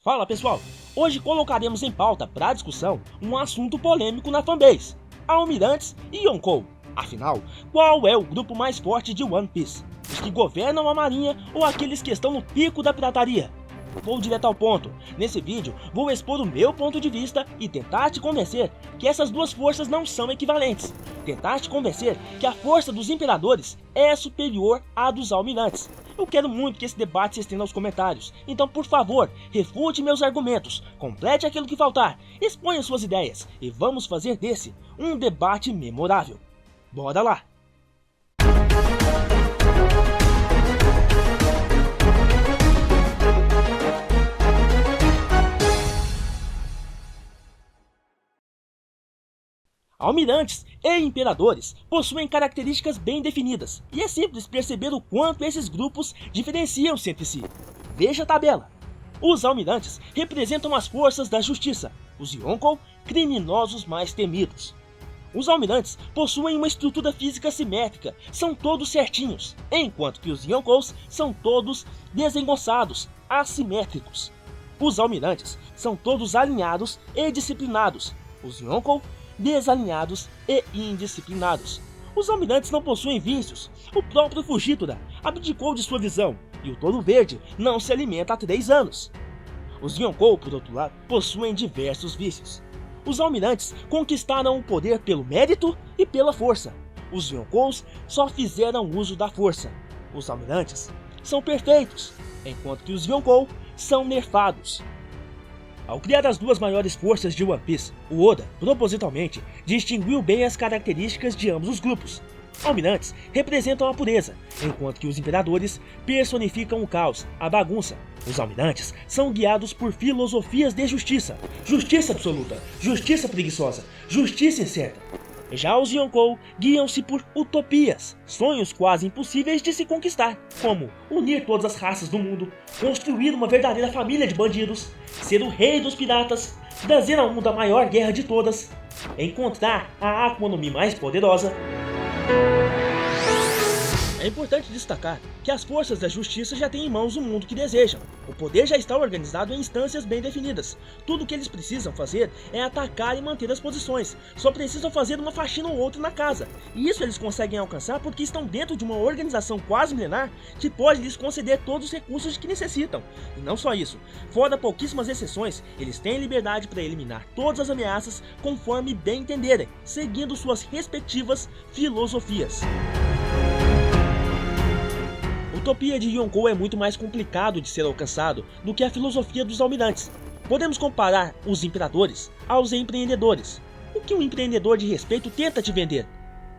Fala pessoal, hoje colocaremos em pauta para discussão um assunto polêmico na fanbase, Almirantes e Yonkou. Afinal, qual é o grupo mais forte de One Piece? Os que governam a marinha ou aqueles que estão no pico da pirataria? Vou direto ao ponto. Nesse vídeo, vou expor o meu ponto de vista e tentar te convencer que essas duas forças não são equivalentes. Tentar te convencer que a força dos imperadores é superior à dos almirantes. Eu quero muito que esse debate se estenda aos comentários, então por favor, refute meus argumentos, complete aquilo que faltar, exponha suas ideias e vamos fazer desse um debate memorável. Bora lá! Almirantes e imperadores possuem características bem definidas, e é simples perceber o quanto esses grupos diferenciam-se entre si. Veja a tabela. Os almirantes representam as forças da justiça, os Yonkou, criminosos mais temidos. Os almirantes possuem uma estrutura física simétrica, são todos certinhos, enquanto que os Yonkous são todos desengonçados, assimétricos. Os almirantes são todos alinhados e disciplinados, os Yonkou desalinhados e indisciplinados. Os almirantes não possuem vícios. O próprio Fujitora abdicou de sua visão e o Touro Verde não se alimenta há 3 anos. Os Yonkou, por outro lado, possuem diversos vícios. Os almirantes conquistaram o poder pelo mérito e pela força. Os Yonkous só fizeram uso da força. Os almirantes são perfeitos, enquanto que os Yonkou são nerfados. Ao criar as duas maiores forças de One Piece, o Oda, propositalmente, distinguiu bem as características de ambos os grupos. Almirantes representam a pureza, enquanto que os imperadores personificam o caos, a bagunça. Os almirantes são guiados por filosofias de justiça, justiça absoluta, justiça preguiçosa, justiça incerta. Já os Yonkou guiam-se por utopias, sonhos quase impossíveis de se conquistar, como unir todas as raças do mundo, construir uma verdadeira família de bandidos, ser o rei dos piratas, trazer ao mundo a maior guerra de todas, encontrar a Akuma no Mi mais poderosa. É importante destacar que as forças da justiça já têm em mãos o mundo que desejam. O poder já está organizado em instâncias bem definidas. Tudo o que eles precisam fazer é atacar e manter as posições. Só precisam fazer uma faxina ou outra na casa. E isso eles conseguem alcançar porque estão dentro de uma organização quase milenar que pode lhes conceder todos os recursos que necessitam. E não só isso, fora pouquíssimas exceções, eles têm liberdade para eliminar todas as ameaças conforme bem entenderem, seguindo suas respectivas filosofias. A utopia de Yonkou é muito mais complicado de ser alcançado do que a filosofia dos almirantes. Podemos comparar os imperadores aos empreendedores. O que um empreendedor de respeito tenta te vender?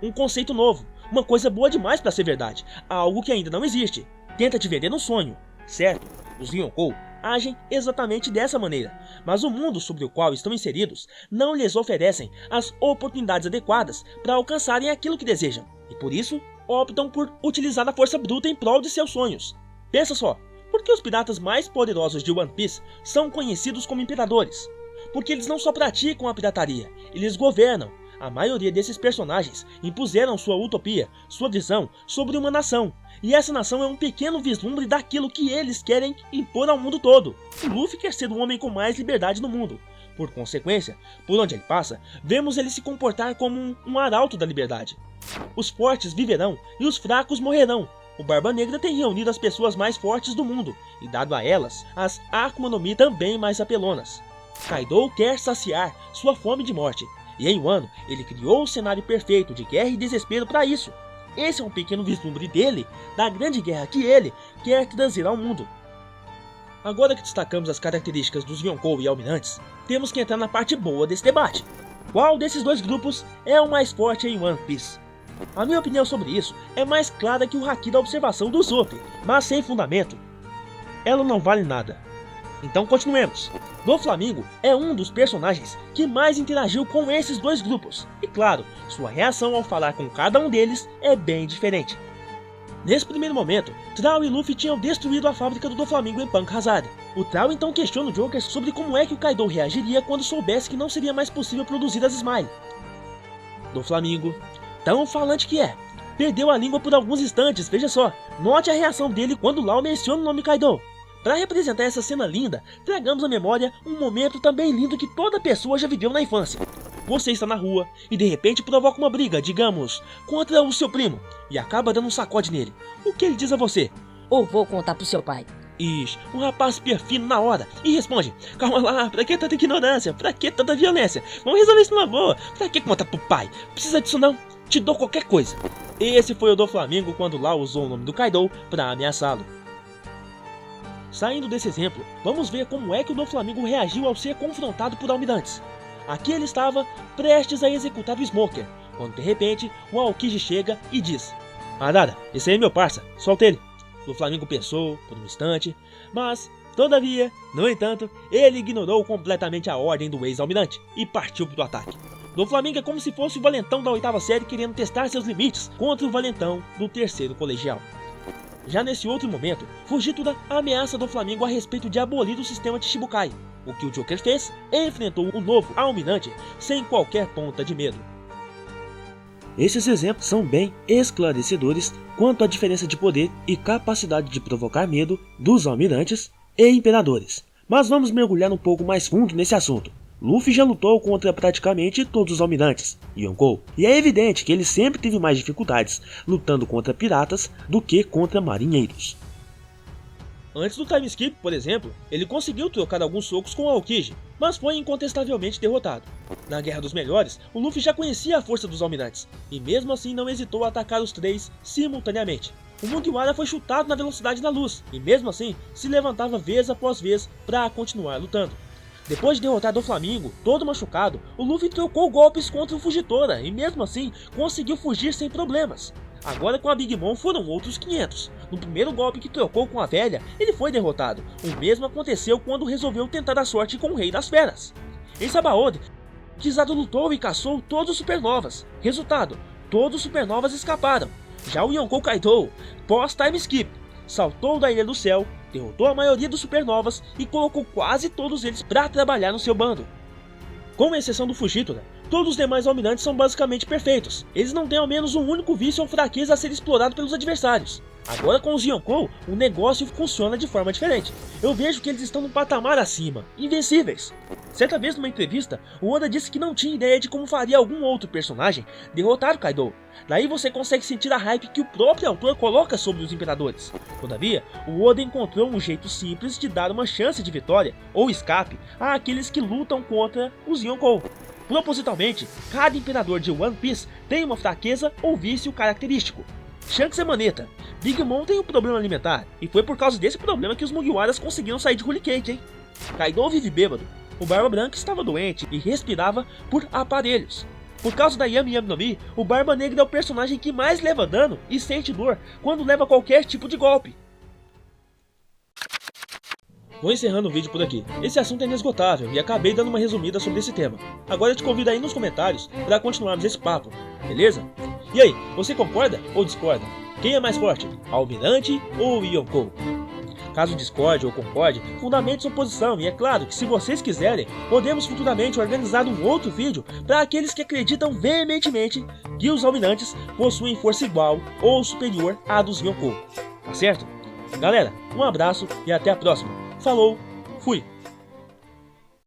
Um conceito novo, uma coisa boa demais para ser verdade, algo que ainda não existe. Tenta te vender um sonho, certo? Os Yonkou agem exatamente dessa maneira, mas o mundo sobre o qual estão inseridos não lhes oferecem as oportunidades adequadas para alcançarem aquilo que desejam, e por isso optam por utilizar a força bruta em prol de seus sonhos. Pensa só, por que os piratas mais poderosos de One Piece são conhecidos como imperadores? Porque eles não só praticam a pirataria, eles governam. A maioria desses personagens impuseram sua utopia, sua visão sobre uma nação, e essa nação é um pequeno vislumbre daquilo que eles querem impor ao mundo todo. O Luffy quer ser o homem com mais liberdade no mundo. Por consequência, por onde ele passa, vemos ele se comportar como um arauto da liberdade. Os fortes viverão e os fracos morrerão. O Barba Negra tem reunido as pessoas mais fortes do mundo e dado a elas as Akuma no Mi também mais apelonas. Kaido quer saciar sua fome de morte, e em Wano ele criou o cenário perfeito de guerra e desespero para isso. Esse é um pequeno vislumbre dele, da grande guerra que ele quer trazer ao mundo. Agora que destacamos as características dos Yonkou e Almirantes, temos que entrar na parte boa desse debate. Qual desses dois grupos é o mais forte em One Piece? A minha opinião sobre isso é mais clara que o haki da observação do Zop, mas sem fundamento. Ela não vale nada. Então continuemos. Doflamingo é um dos personagens que mais interagiu com esses dois grupos, e claro, sua reação ao falar com cada um deles é bem diferente. Nesse primeiro momento, Troll e Luffy tinham destruído a fábrica do Doflamingo em Punk Hazard. O Troll então questiona o Joker sobre como é que o Kaido reagiria quando soubesse que não seria mais possível produzir as Smile. Doflamingo, tão falante que é, perdeu a língua por alguns instantes, veja só. Note a reação dele quando Law menciona o nome Kaido. Para representar essa cena linda, tragamos à memória um momento também lindo que toda pessoa já viveu na infância. Você está na rua e de repente provoca uma briga, digamos, contra o seu primo, e acaba dando um sacode nele. O que ele diz a você? Ou vou contar pro seu pai. Ixi, o rapaz pia fino na hora e responde: calma lá, pra que tanta ignorância? Pra que tanta violência? Vamos resolver isso na boa. Pra que contar pro pai? Precisa disso não? Te dou qualquer coisa. Esse foi o Doflamingo quando Law usou o nome do Kaido pra ameaçá-lo. Saindo desse exemplo, vamos ver como é que o Doflamingo reagiu ao ser confrontado por almirantes. Aqui ele estava prestes a executar o Smoker, quando de repente o Aokiji chega e diz: Arara, esse aí é meu parça, solta ele. O Doflamingo pensou por um instante, mas, todavia, no entanto, ele ignorou completamente a ordem do ex-almirante e partiu para o ataque. O Doflamingo é como se fosse o valentão da 8ª série querendo testar seus limites contra o valentão do 3º colegial. Já nesse outro momento, Fujitora ameaça Doflamingo a respeito de abolir o sistema de Shibukai. O que o Joker fez, enfrentou o novo almirante sem qualquer ponta de medo. Esses exemplos são bem esclarecedores quanto à diferença de poder e capacidade de provocar medo dos almirantes e imperadores. Mas vamos mergulhar um pouco mais fundo nesse assunto. Luffy já lutou contra praticamente todos os almirantes, Yonkou, e é evidente que ele sempre teve mais dificuldades lutando contra piratas do que contra marinheiros. Antes do time skip, por exemplo, ele conseguiu trocar alguns socos com o Aokiji, mas foi incontestavelmente derrotado. Na Guerra dos Melhores, o Luffy já conhecia a força dos almirantes, e mesmo assim não hesitou a atacar os três simultaneamente. O Mugiwara foi chutado na velocidade da luz, e mesmo assim se levantava vez após vez para continuar lutando. Depois de derrotar Doflamingo, todo machucado, o Luffy trocou golpes contra o Fujitora, e mesmo assim conseguiu fugir sem problemas. Agora com a Big Mom foram outros 500. No primeiro golpe que trocou com a velha, ele foi derrotado. O mesmo aconteceu quando resolveu tentar a sorte com o Rei das Feras. Em Sabaody, Kizaru lutou e caçou todos os supernovas. Resultado, todos os supernovas escaparam. Já o Yonkou Kaido, pós-time skip, saltou da Ilha do Céu, derrotou a maioria dos supernovas e colocou quase todos eles para trabalhar no seu bando. Com exceção do Fujitora, todos os demais almirantes são basicamente perfeitos. Eles não têm ao menos um único vício ou fraqueza a ser explorado pelos adversários. Agora com os Yonkou, o negócio funciona de forma diferente. Eu vejo que eles estão num patamar acima, invencíveis. Certa vez numa entrevista, o Oda disse que não tinha ideia de como faria algum outro personagem derrotar o Kaido. Daí você consegue sentir a hype que o próprio autor coloca sobre os imperadores. Todavia, o Oda encontrou um jeito simples de dar uma chance de vitória ou escape àqueles que lutam contra os Yonkou. Propositalmente, cada imperador de One Piece tem uma fraqueza ou vício característico. Shanks é maneta, Big Mom tem um problema alimentar, e foi por causa desse problema que os Mugiwaras conseguiram sair de Holy Cake, hein? Kaido vive bêbado, o Barba Branca estava doente e respirava por aparelhos. Por causa da Yami Yami no Mi, o Barba Negra é o personagem que mais leva dano e sente dor quando leva qualquer tipo de golpe. Vou encerrando o vídeo por aqui. Esse assunto é inesgotável e acabei dando uma resumida sobre esse tema. Agora eu te convido aí nos comentários para continuarmos esse papo, beleza? E aí, você concorda ou discorda? Quem é mais forte, Almirante ou Yonkou? Caso discorde ou concorde, fundamente sua posição, e é claro que se vocês quiserem, podemos futuramente organizar um outro vídeo para aqueles que acreditam veementemente que os almirantes possuem força igual ou superior à dos Yonkou. Tá certo? Galera, um abraço e até a próxima. Falou, fui!